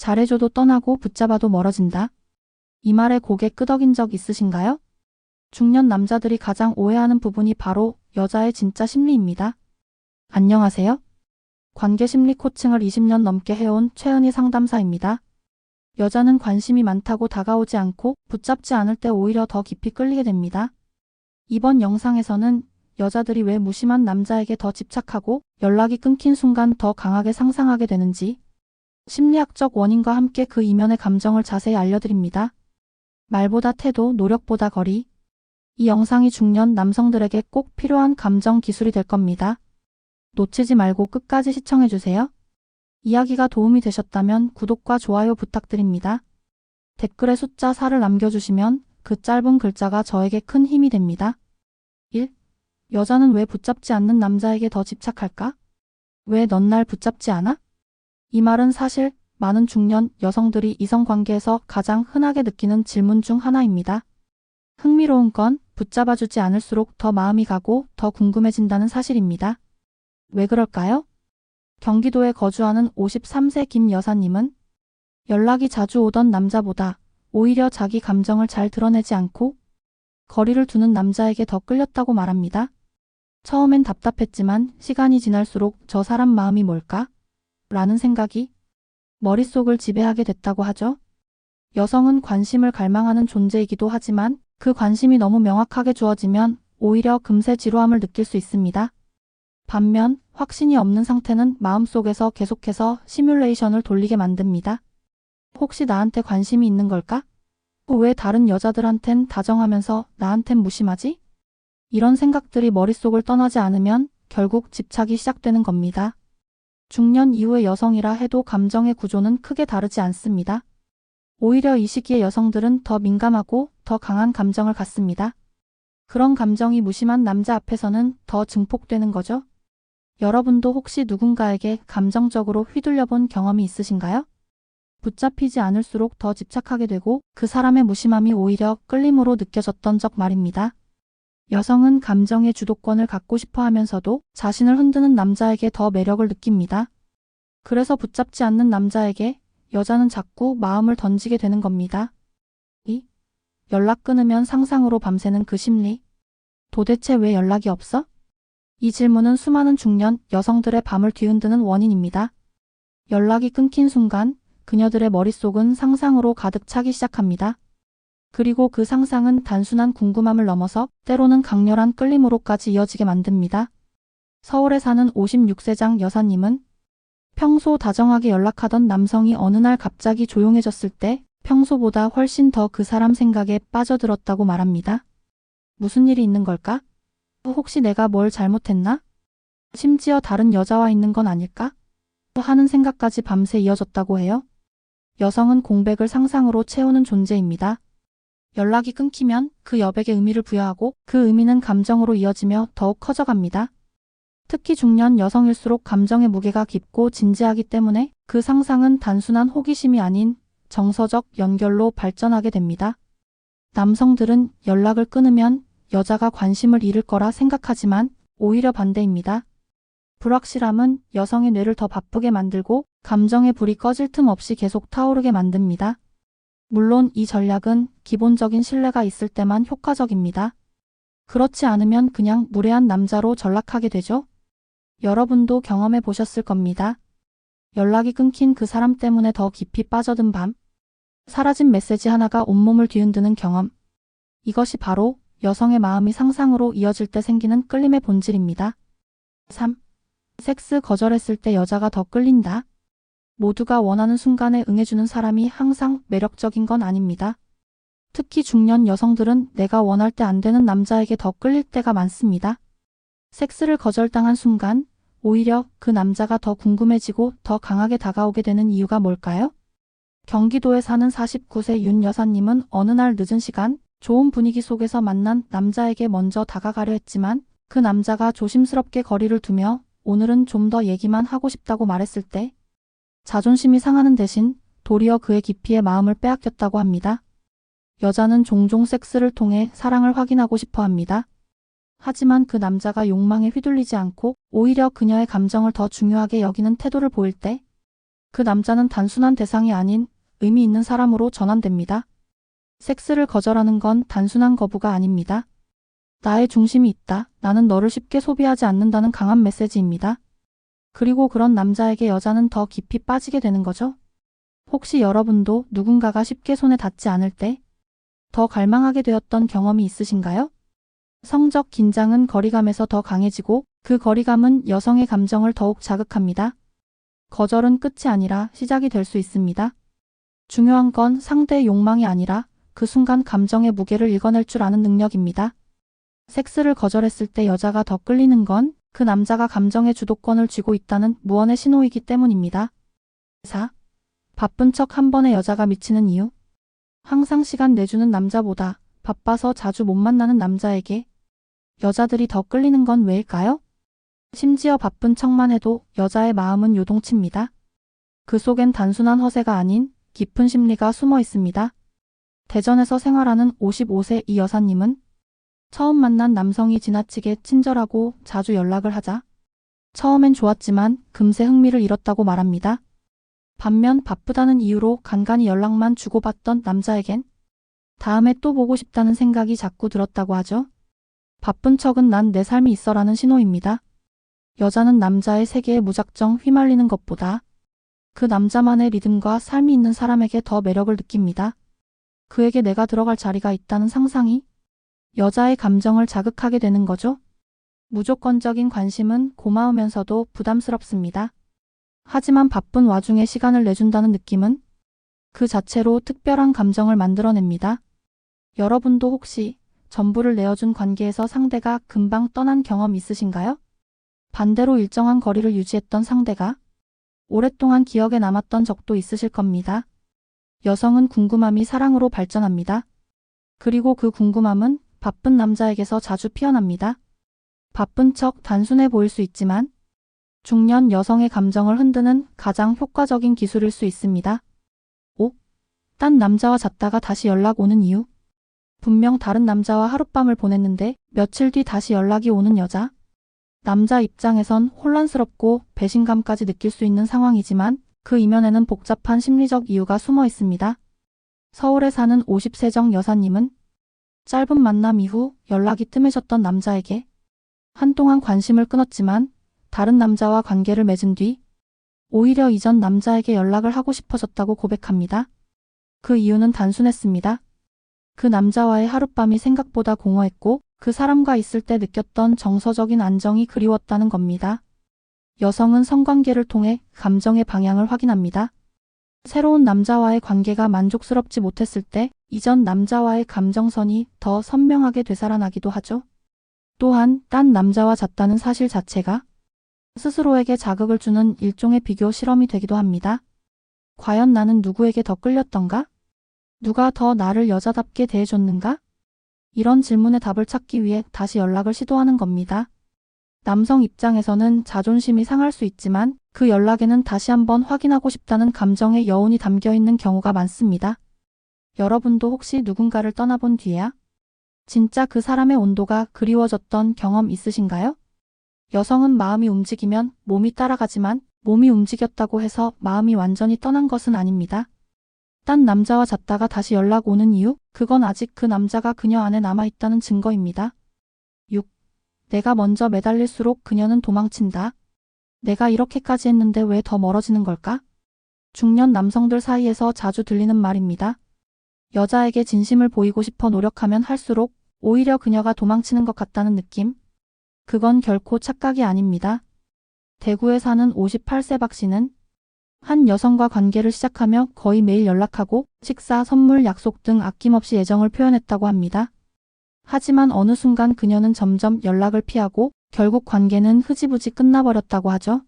잘해줘도 떠나고 붙잡아도 멀어진다. 이 말에 고개 끄덕인 적 있으신가요? 중년 남자들이 가장 오해하는 부분이 바로 여자의 진짜 심리입니다. 안녕하세요. 관계심리 코칭을 20년 넘게 해온 최은희 상담사입니다. 여자는 관심이 많다고 다가오지 않고 붙잡지 않을 때 오히려 더 깊이 끌리게 됩니다. 이번 영상에서는 여자들이 왜 무심한 남자에게 더 집착하고 연락이 끊긴 순간 더 강하게 상상하게 되는지, 심리학적 원인과 함께 그 이면의 감정을 자세히 알려드립니다. 말보다 태도, 노력보다 거리. 이 영상이 중년 남성들에게 꼭 필요한 감정 기술이 될 겁니다. 놓치지 말고 끝까지 시청해주세요. 이야기가 도움이 되셨다면 구독과 좋아요 부탁드립니다. 댓글에 숫자 4를 남겨주시면 그 짧은 글자가 저에게 큰 힘이 됩니다. 1. 여자는 왜 붙잡지 않는 남자에게 더 집착할까? 왜 넌 날 붙잡지 않아? 이 말은 사실 많은 중년 여성들이 이성관계에서 가장 흔하게 느끼는 질문 중 하나입니다. 흥미로운 건 붙잡아주지 않을수록 더 마음이 가고 더 궁금해진다는 사실입니다. 왜 그럴까요? 경기도에 거주하는 53세 김 여사님은 연락이 자주 오던 남자보다 오히려 자기 감정을 잘 드러내지 않고 거리를 두는 남자에게 더 끌렸다고 말합니다. 처음엔 답답했지만 시간이 지날수록 저 사람 마음이 뭘까? 라는 생각이 머릿속을 지배하게 됐다고 하죠. 여성은 관심을 갈망하는 존재이기도 하지만 그 관심이 너무 명확하게 주어지면 오히려 금세 지루함을 느낄 수 있습니다. 반면 확신이 없는 상태는 마음속에서 계속해서 시뮬레이션을 돌리게 만듭니다. 혹시 나한테 관심이 있는 걸까? 왜 다른 여자들한텐 다정하면서 나한텐 무심하지? 이런 생각들이 머릿속을 떠나지 않으면 결국 집착이 시작되는 겁니다. 중년 이후의 여성이라 해도 감정의 구조는 크게 다르지 않습니다. 오히려 이 시기의 여성들은 더 민감하고 더 강한 감정을 갖습니다. 그런 감정이 무심한 남자 앞에서는 더 증폭되는 거죠. 여러분도 혹시 누군가에게 감정적으로 휘둘려 본 경험이 있으신가요? 붙잡히지 않을수록 더 집착하게 되고 그 사람의 무심함이 오히려 끌림으로 느껴졌던 적 말입니다. 여성은 감정의 주도권을 갖고 싶어 하면서도 자신을 흔드는 남자에게 더 매력을 느낍니다. 그래서 붙잡지 않는 남자에게 여자는 자꾸 마음을 던지게 되는 겁니다. 2. 연락 끊으면 상상으로 밤새는 그 심리. 도대체 왜 연락이 없어? 이 질문은 수많은 중년 여성들의 밤을 뒤흔드는 원인입니다. 연락이 끊긴 순간 그녀들의 머릿속은 상상으로 가득 차기 시작합니다. 그리고 그 상상은 단순한 궁금함을 넘어서 때로는 강렬한 끌림으로까지 이어지게 만듭니다. 서울에 사는 56세장 여사님은 평소 다정하게 연락하던 남성이 어느 날 갑자기 조용해졌을 때 평소보다 훨씬 더 그 사람 생각에 빠져들었다고 말합니다. 무슨 일이 있는 걸까? 혹시 내가 뭘 잘못했나? 심지어 다른 여자와 있는 건 아닐까? 하는 생각까지 밤새 이어졌다고 해요. 여성은 공백을 상상으로 채우는 존재입니다. 연락이 끊기면 그 여백에 의미를 부여하고 그 의미는 감정으로 이어지며 더욱 커져갑니다. 특히 중년 여성일수록 감정의 무게가 깊고 진지하기 때문에 그 상상은 단순한 호기심이 아닌 정서적 연결로 발전하게 됩니다. 남성들은 연락을 끊으면 여자가 관심을 잃을 거라 생각하지만 오히려 반대입니다. 불확실함은 여성의 뇌를 더 바쁘게 만들고 감정의 불이 꺼질 틈 없이 계속 타오르게 만듭니다. 물론 이 전략은 기본적인 신뢰가 있을 때만 효과적입니다. 그렇지 않으면 그냥 무례한 남자로 전락하게 되죠. 여러분도 경험해 보셨을 겁니다. 연락이 끊긴 그 사람 때문에 더 깊이 빠져든 밤. 사라진 메시지 하나가 온몸을 뒤흔드는 경험. 이것이 바로 여성의 마음이 상상으로 이어질 때 생기는 끌림의 본질입니다. 3. 섹스 거절했을 때 여자가 더 끌린다. 모두가 원하는 순간에 응해주는 사람이 항상 매력적인 건 아닙니다. 특히 중년 여성들은 내가 원할 때 안 되는 남자에게 더 끌릴 때가 많습니다. 섹스를 거절당한 순간 오히려 그 남자가 더 궁금해지고 더 강하게 다가오게 되는 이유가 뭘까요? 경기도에 사는 49세 윤 여사님은 어느 날 늦은 시간 좋은 분위기 속에서 만난 남자에게 먼저 다가가려 했지만 그 남자가 조심스럽게 거리를 두며 오늘은 좀 더 얘기만 하고 싶다고 말했을 때 자존심이 상하는 대신 도리어 그의 깊이의 마음을 빼앗겼다고 합니다. 여자는 종종 섹스를 통해 사랑을 확인하고 싶어 합니다. 하지만 그 남자가 욕망에 휘둘리지 않고 오히려 그녀의 감정을 더 중요하게 여기는 태도를 보일 때 그 남자는 단순한 대상이 아닌 의미 있는 사람으로 전환됩니다. 섹스를 거절하는 건 단순한 거부가 아닙니다. 나의 중심이 있다. 나는 너를 쉽게 소비하지 않는다는 강한 메시지입니다. 그리고 그런 남자에게 여자는 더 깊이 빠지게 되는 거죠. 혹시 여러분도 누군가가 쉽게 손에 닿지 않을 때 더 갈망하게 되었던 경험이 있으신가요? 성적 긴장은 거리감에서 더 강해지고 그 거리감은 여성의 감정을 더욱 자극합니다. 거절은 끝이 아니라 시작이 될 수 있습니다. 중요한 건 상대의 욕망이 아니라 그 순간 감정의 무게를 읽어낼 줄 아는 능력입니다. 섹스를 거절했을 때 여자가 더 끌리는 건 그 남자가 감정의 주도권을 쥐고 있다는 무언의 신호이기 때문입니다. 4. 바쁜 척 한 번에 여자가 미치는 이유. 항상 시간 내주는 남자보다 바빠서 자주 못 만나는 남자에게 여자들이 더 끌리는 건 왜일까요? 심지어 바쁜 척만 해도 여자의 마음은 요동칩니다. 그 속엔 단순한 허세가 아닌 깊은 심리가 숨어 있습니다. 대전에서 생활하는 55세 이 여사님은 처음 만난 남성이 지나치게 친절하고 자주 연락을 하자 처음엔 좋았지만 금세 흥미를 잃었다고 말합니다. 반면 바쁘다는 이유로 간간히 연락만 주고받던 남자에겐 다음에 또 보고 싶다는 생각이 자꾸 들었다고 하죠. 바쁜 척은 난 내 삶이 있어라는 신호입니다. 여자는 남자의 세계에 무작정 휘말리는 것보다 그 남자만의 리듬과 삶이 있는 사람에게 더 매력을 느낍니다. 그에게 내가 들어갈 자리가 있다는 상상이 여자의 감정을 자극하게 되는 거죠. 무조건적인 관심은 고마우면서도 부담스럽습니다. 하지만 바쁜 와중에 시간을 내준다는 느낌은 그 자체로 특별한 감정을 만들어냅니다. 여러분도 혹시 전부를 내어준 관계에서 상대가 금방 떠난 경험 있으신가요? 반대로 일정한 거리를 유지했던 상대가 오랫동안 기억에 남았던 적도 있으실 겁니다. 여성은 궁금함이 사랑으로 발전합니다. 그리고 그 궁금함은 바쁜 남자에게서 자주 피어납니다. 바쁜 척 단순해 보일 수 있지만 중년 여성의 감정을 흔드는 가장 효과적인 기술일 수 있습니다. 5. 딴 남자와 잤다가 다시 연락 오는 이유. 분명 다른 남자와 하룻밤을 보냈는데 며칠 뒤 다시 연락이 오는 여자. 남자 입장에선 혼란스럽고 배신감까지 느낄 수 있는 상황이지만 그 이면에는 복잡한 심리적 이유가 숨어 있습니다. 서울에 사는 50세정 여사님은 짧은 만남 이후 연락이 뜸해졌던 남자에게 한동안 관심을 끊었지만 다른 남자와 관계를 맺은 뒤 오히려 이전 남자에게 연락을 하고 싶어졌다고 고백합니다. 그 이유는 단순했습니다. 그 남자와의 하룻밤이 생각보다 공허했고 그 사람과 있을 때 느꼈던 정서적인 안정이 그리웠다는 겁니다. 여성은 성관계를 통해 감정의 방향을 확인합니다. 새로운 남자와의 관계가 만족스럽지 못했을 때 이전 남자와의 감정선이 더 선명하게 되살아나기도 하죠. 또한 딴 남자와 잤다는 사실 자체가 스스로에게 자극을 주는 일종의 비교 실험이 되기도 합니다. 과연 나는 누구에게 더 끌렸던가? 누가 더 나를 여자답게 대해줬는가? 이런 질문의 답을 찾기 위해 다시 연락을 시도하는 겁니다. 남성 입장에서는 자존심이 상할 수 있지만 그 연락에는 다시 한번 확인하고 싶다는 감정의 여운이 담겨 있는 경우가 많습니다. 여러분도 혹시 누군가를 떠나본 뒤에야 진짜 그 사람의 온도가 그리워졌던 경험 있으신가요? 여성은 마음이 움직이면 몸이 따라가지만 몸이 움직였다고 해서 마음이 완전히 떠난 것은 아닙니다. 딴 남자와 잤다가 다시 연락 오는 이유? 그건 아직 그 남자가 그녀 안에 남아있다는 증거입니다. 6. 내가 먼저 매달릴수록 그녀는 도망친다. 내가 이렇게까지 했는데 왜 더 멀어지는 걸까? 중년 남성들 사이에서 자주 들리는 말입니다. 여자에게 진심을 보이고 싶어 노력하면 할수록 오히려 그녀가 도망치는 것 같다는 느낌. 그건 결코 착각이 아닙니다. 대구에 사는 58세 박 씨는 한 여성과 관계를 시작하며 거의 매일 연락하고 식사, 선물, 약속 등 아낌없이 애정을 표현했다고 합니다. 하지만 어느 순간 그녀는 점점 연락을 피하고 결국 관계는 흐지부지 끝나버렸다고 하죠.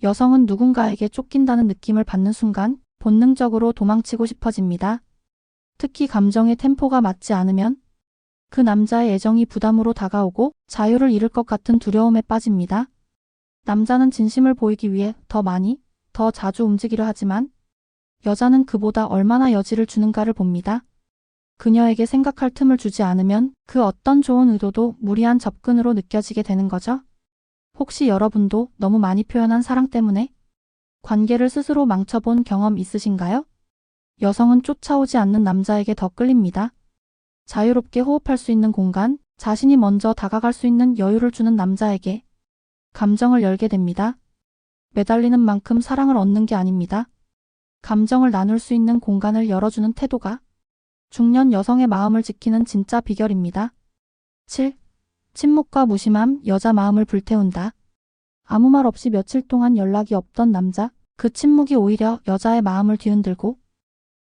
여성은 누군가에게 쫓긴다는 느낌을 받는 순간 본능적으로 도망치고 싶어집니다. 특히 감정의 템포가 맞지 않으면 그 남자의 애정이 부담으로 다가오고 자유를 잃을 것 같은 두려움에 빠집니다. 남자는 진심을 보이기 위해 더 많이, 더 자주 움직이려 하지만 여자는 그보다 얼마나 여지를 주는가를 봅니다. 그녀에게 생각할 틈을 주지 않으면 그 어떤 좋은 의도도 무리한 접근으로 느껴지게 되는 거죠. 혹시 여러분도 너무 많이 표현한 사랑 때문에 관계를 스스로 망쳐본 경험 있으신가요? 여성은 쫓아오지 않는 남자에게 더 끌립니다. 자유롭게 호흡할 수 있는 공간, 자신이 먼저 다가갈 수 있는 여유를 주는 남자에게 감정을 열게 됩니다. 매달리는 만큼 사랑을 얻는 게 아닙니다. 감정을 나눌 수 있는 공간을 열어주는 태도가 중년 여성의 마음을 지키는 진짜 비결입니다. 7. 침묵과 무심함, 여자 마음을 불태운다. 아무 말 없이 며칠 동안 연락이 없던 남자, 그 침묵이 오히려 여자의 마음을 뒤흔들고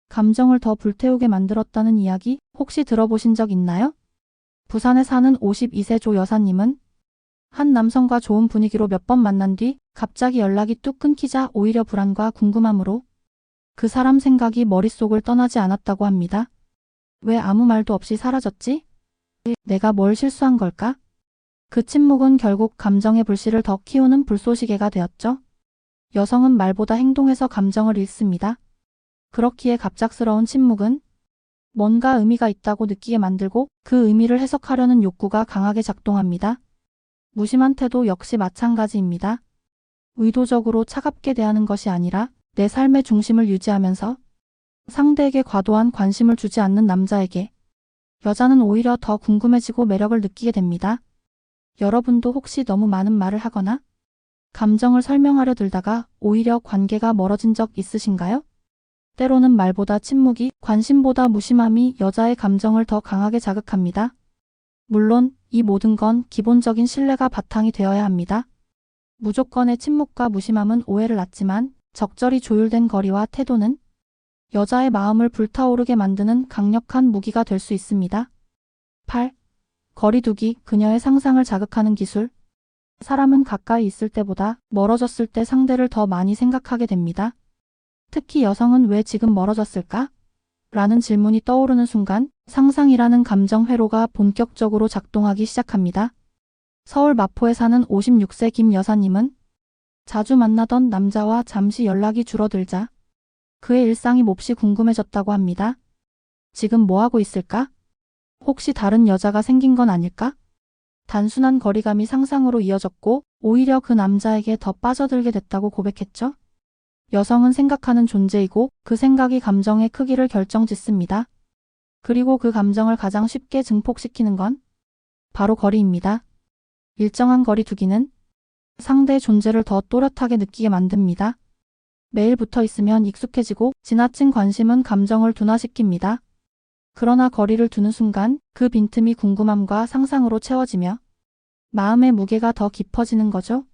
감정을 더 불태우게 만들었다는 이야기 혹시 들어보신 적 있나요? 부산에 사는 52세 조 여사님은 한 남성과 좋은 분위기로 몇 번 만난 뒤 갑자기 연락이 뚝 끊기자 오히려 불안과 궁금함으로 그 사람 생각이 머릿속을 떠나지 않았다고 합니다. 왜 아무 말도 없이 사라졌지? 내가 뭘 실수한 걸까? 그 침묵은 결국 감정의 불씨를 더 키우는 불쏘시개가 되었죠. 여성은 말보다 행동에서 감정을 읽습니다. 그렇기에 갑작스러운 침묵은 뭔가 의미가 있다고 느끼게 만들고 그 의미를 해석하려는 욕구가 강하게 작동합니다. 무심한 태도 역시 마찬가지입니다. 의도적으로 차갑게 대하는 것이 아니라 내 삶의 중심을 유지하면서 상대에게 과도한 관심을 주지 않는 남자에게 여자는 오히려 더 궁금해지고 매력을 느끼게 됩니다. 여러분도 혹시 너무 많은 말을 하거나 감정을 설명하려 들다가 오히려 관계가 멀어진 적 있으신가요? 때로는 말보다 침묵이, 관심보다 무심함이 여자의 감정을 더 강하게 자극합니다. 물론 이 모든 건 기본적인 신뢰가 바탕이 되어야 합니다. 무조건의 침묵과 무심함은 오해를 낳지만 적절히 조율된 거리와 태도는 여자의 마음을 불타오르게 만드는 강력한 무기가 될 수 있습니다. 8. 거리두기, 그녀의 상상을 자극하는 기술. 사람은 가까이 있을 때보다 멀어졌을 때 상대를 더 많이 생각하게 됩니다. 특히 여성은 왜 지금 멀어졌을까? 라는 질문이 떠오르는 순간 상상이라는 감정 회로가 본격적으로 작동하기 시작합니다. 서울 마포에 사는 56세 김 여사님은 자주 만나던 남자와 잠시 연락이 줄어들자 그의 일상이 몹시 궁금해졌다고 합니다. 지금 뭐 하고 있을까? 혹시 다른 여자가 생긴 건 아닐까? 단순한 거리감이 상상으로 이어졌고 오히려 그 남자에게 더 빠져들게 됐다고 고백했죠. 여성은 생각하는 존재이고 그 생각이 감정의 크기를 결정짓습니다. 그리고 그 감정을 가장 쉽게 증폭시키는 건 바로 거리입니다. 일정한 거리 두기는 상대의 존재를 더 또렷하게 느끼게 만듭니다. 매일 붙어 있으면 익숙해지고 지나친 관심은 감정을 둔화시킵니다. 그러나 거리를 두는 순간 그 빈틈이 궁금함과 상상으로 채워지며 마음의 무게가 더 깊어지는 거죠.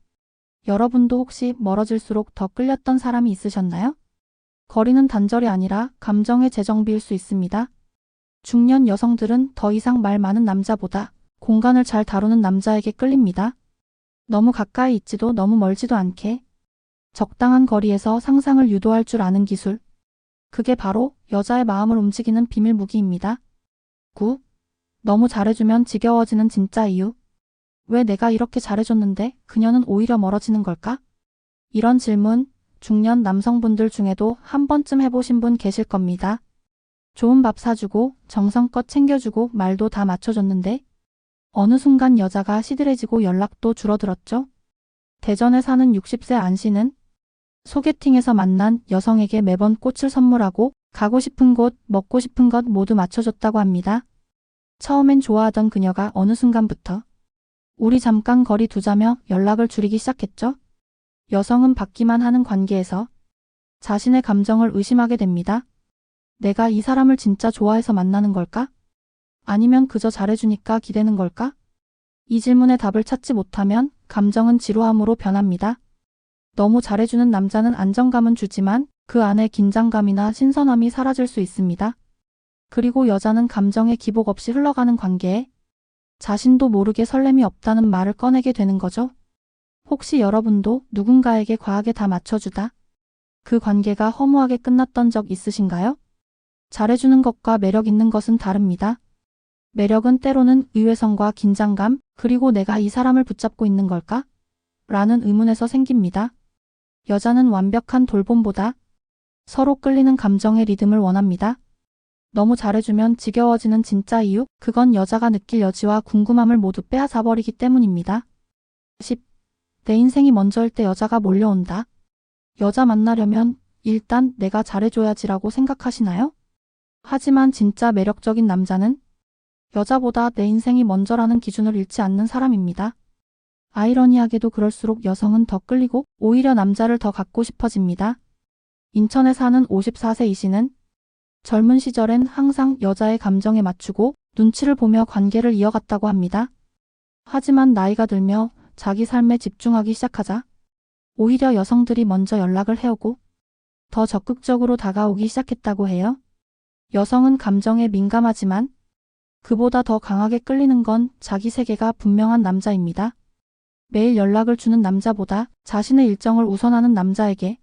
여러분도 혹시 멀어질수록 더 끌렸던 사람이 있으셨나요? 거리는 단절이 아니라 감정의 재정비일 수 있습니다. 중년 여성들은 더 이상 말 많은 남자보다 공간을 잘 다루는 남자에게 끌립니다. 너무 가까이 있지도 너무 멀지도 않게 적당한 거리에서 상상을 유도할 줄 아는 기술. 그게 바로 여자의 마음을 움직이는 비밀 무기입니다. 9. 너무 잘해주면 지겨워지는 진짜 이유. 왜 내가 이렇게 잘해줬는데 그녀는 오히려 멀어지는 걸까? 이런 질문 중년 남성분들 중에도 한 번쯤 해보신 분 계실 겁니다. 좋은 밥 사주고 정성껏 챙겨주고 말도 다 맞춰줬는데 어느 순간 여자가 시들해지고 연락도 줄어들었죠. 대전에 사는 60세 안 씨는 소개팅에서 만난 여성에게 매번 꽃을 선물하고 가고 싶은 곳, 먹고 싶은 것 모두 맞춰줬다고 합니다. 처음엔 좋아하던 그녀가 어느 순간부터 우리 잠깐 거리 두자며 연락을 줄이기 시작했죠. 여성은 받기만 하는 관계에서 자신의 감정을 의심하게 됩니다. 내가 이 사람을 진짜 좋아해서 만나는 걸까? 아니면 그저 잘해주니까 기대는 걸까? 이 질문에 답을 찾지 못하면 감정은 지루함으로 변합니다. 너무 잘해주는 남자는 안정감은 주지만 그 안에 긴장감이나 신선함이 사라질 수 있습니다. 그리고 여자는 감정의 기복 없이 흘러가는 관계에 자신도 모르게 설렘이 없다는 말을 꺼내게 되는 거죠. 혹시 여러분도 누군가에게 과하게 다 맞춰주다 그 관계가 허무하게 끝났던 적 있으신가요? 잘해주는 것과 매력 있는 것은 다릅니다. 매력은 때로는 의외성과 긴장감, 그리고 내가 이 사람을 붙잡고 있는 걸까? 라는 의문에서 생깁니다. 여자는 완벽한 돌봄보다 서로 끌리는 감정의 리듬을 원합니다. 너무 잘해주면 지겨워지는 진짜 이유, 그건 여자가 느낄 여지와 궁금함을 모두 빼앗아버리기 때문입니다. 10. 내 인생이 먼저일 때 여자가 몰려온다. 여자 만나려면 일단 내가 잘해줘야지라고 생각하시나요? 하지만 진짜 매력적인 남자는 여자보다 내 인생이 먼저라는 기준을 잃지 않는 사람입니다. 아이러니하게도 그럴수록 여성은 더 끌리고 오히려 남자를 더 갖고 싶어집니다. 인천에 사는 54세 이 씨는 젊은 시절엔 항상 여자의 감정에 맞추고 눈치를 보며 관계를 이어갔다고 합니다. 하지만 나이가 들며 자기 삶에 집중하기 시작하자 오히려 여성들이 먼저 연락을 해오고 더 적극적으로 다가오기 시작했다고 해요. 여성은 감정에 민감하지만 그보다 더 강하게 끌리는 건 자기 세계가 분명한 남자입니다. 매일 연락을 주는 남자보다 자신의 일정을 우선하는 남자에게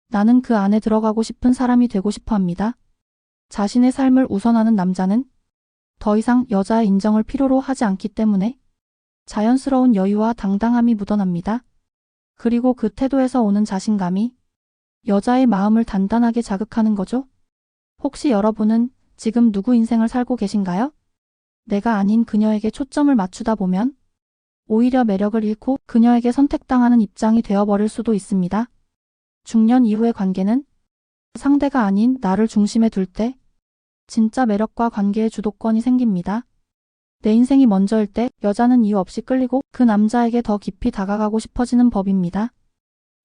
나는 그 안에 들어가고 싶은 사람이 되고 싶어 합니다. 자신의 삶을 우선하는 남자는 더 이상 여자의 인정을 필요로 하지 않기 때문에 자연스러운 여유와 당당함이 묻어납니다. 그리고 그 태도에서 오는 자신감이 여자의 마음을 단단하게 자극하는 거죠. 혹시 여러분은 지금 누구 인생을 살고 계신가요? 내가 아닌 그녀에게 초점을 맞추다 보면 오히려 매력을 잃고 그녀에게 선택당하는 입장이 되어버릴 수도 있습니다. 중년 이후의 관계는 상대가 아닌 나를 중심에 둘 때 진짜 매력과 관계의 주도권이 생깁니다. 내 인생이 먼저일 때 여자는 이유 없이 끌리고 그 남자에게 더 깊이 다가가고 싶어지는 법입니다.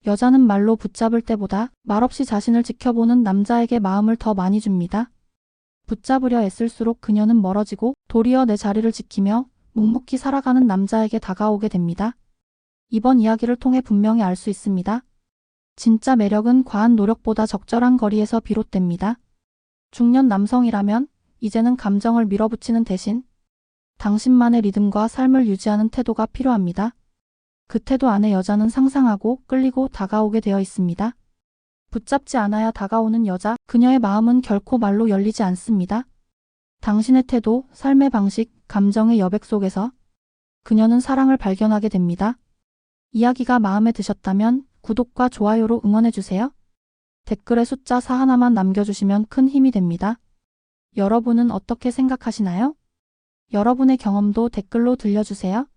여자는 말로 붙잡을 때보다 말없이 자신을 지켜보는 남자에게 마음을 더 많이 줍니다. 붙잡으려 애쓸수록 그녀는 멀어지고 도리어 내 자리를 지키며 묵묵히 살아가는 남자에게 다가오게 됩니다. 이번 이야기를 통해 분명히 알 수 있습니다. 진짜 매력은 과한 노력보다 적절한 거리에서 비롯됩니다. 중년 남성이라면 이제는 감정을 밀어붙이는 대신 당신만의 리듬과 삶을 유지하는 태도가 필요합니다. 그 태도 안에 여자는 상상하고 끌리고 다가오게 되어 있습니다. 붙잡지 않아야 다가오는 여자, 그녀의 마음은 결코 말로 열리지 않습니다. 당신의 태도, 삶의 방식, 감정의 여백 속에서 그녀는 사랑을 발견하게 됩니다. 이야기가 마음에 드셨다면 구독과 좋아요로 응원해주세요. 댓글에 숫자 4 하나만 남겨주시면 큰 힘이 됩니다. 여러분은 어떻게 생각하시나요? 여러분의 경험도 댓글로 들려주세요.